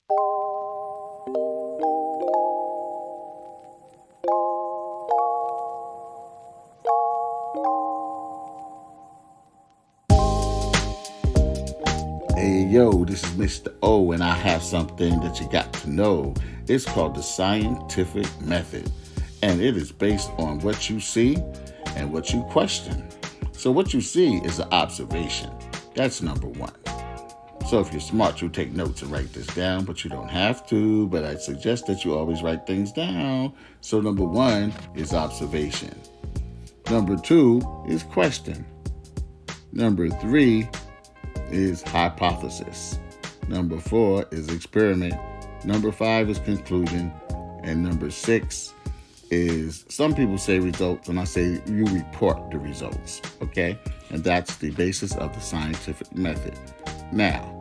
Hey yo, this is Mr. O, and I have something that you got to know. It's called the scientific method, and it is based on what you see and what you question. So, what you see is an observation. That's number one. So, if you're smart, you'll take notes and write this down, but you don't have to. But I suggest that you always write things down. So, number one is observation. Number two is question. Number three is hypothesis. Number four is experiment. Number five is conclusion. And number six is, some people say results, and I say you report the results, okay? And that's the basis of the scientific method. Now,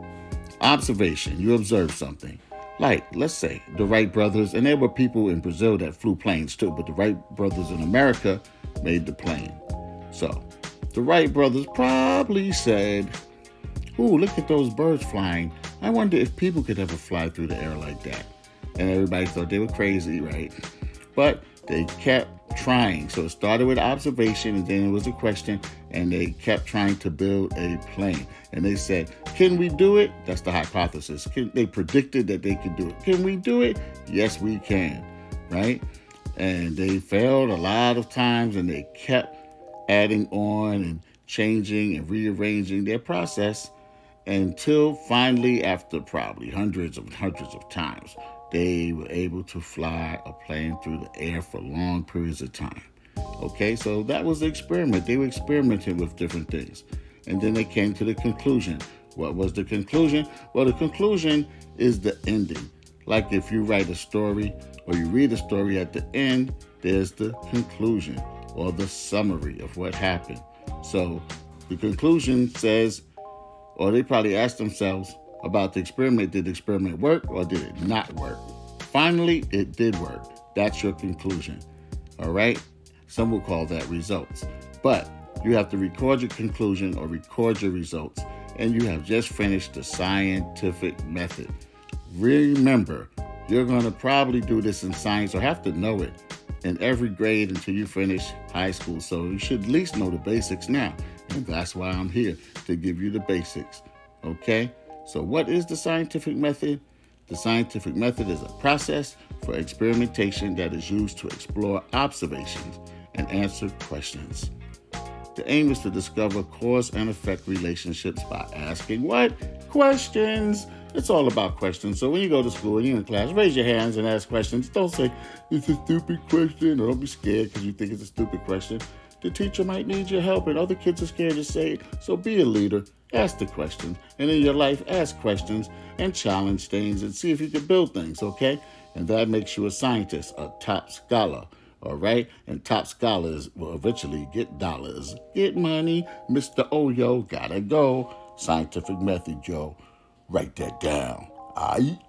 observation, you observe something. Like, let's say, the Wright brothers, and there were people in Brazil that flew planes too, but the Wright brothers in America made the plane. So, the Wright brothers probably said, ooh, look at those birds flying. I wonder if people could ever fly through the air like that. And everybody thought they were crazy, right? But they kept trying. So it started with observation, and then it was a question, and they kept trying to build a plane. And they said, can we do it? That's the hypothesis. They predicted that they could do it. Can we do it? Yes, we can, right? And they failed a lot of times, and they kept adding on and changing and rearranging their process until finally, after probably hundreds of times, they were able to fly a plane through the air for long periods of time. Okay, so that was the experiment. They were experimenting with different things. And then they came to the conclusion. What was the conclusion? Well, the conclusion is the ending. Like if you write a story or you read a story, at the end, there's the conclusion or the summary of what happened. So the conclusion says, or they probably asked themselves about the experiment, did the experiment work or did it not work? Finally, it did work. That's your conclusion. All right? Some will call that results. But you have to record your conclusion or record your results, and you have just finished the scientific method. Remember, you're going to probably do this in science or have to know it in every grade until you finish high school. So you should at least know the basics now. And that's why I'm here, to give you the basics. Okay? So what is the scientific method? The scientific method is a process for experimentation that is used to explore observations and answer questions. The aim is to discover cause and effect relationships by asking what? Questions. It's all about questions. So when you go to school and you're in class, raise your hands and ask questions. Don't say, it's a stupid question, or don't be scared because you think it's a stupid question. The teacher might need your help, and other kids are scared to say it. So be a leader. Ask the questions. And in your life, ask questions and challenge things and see if you can build things, okay? And that makes you a scientist, a top scholar, all right? And top scholars will eventually get dollars, get money. Mr. Oyo, gotta go. Scientific method, yo. Write that down. Aight?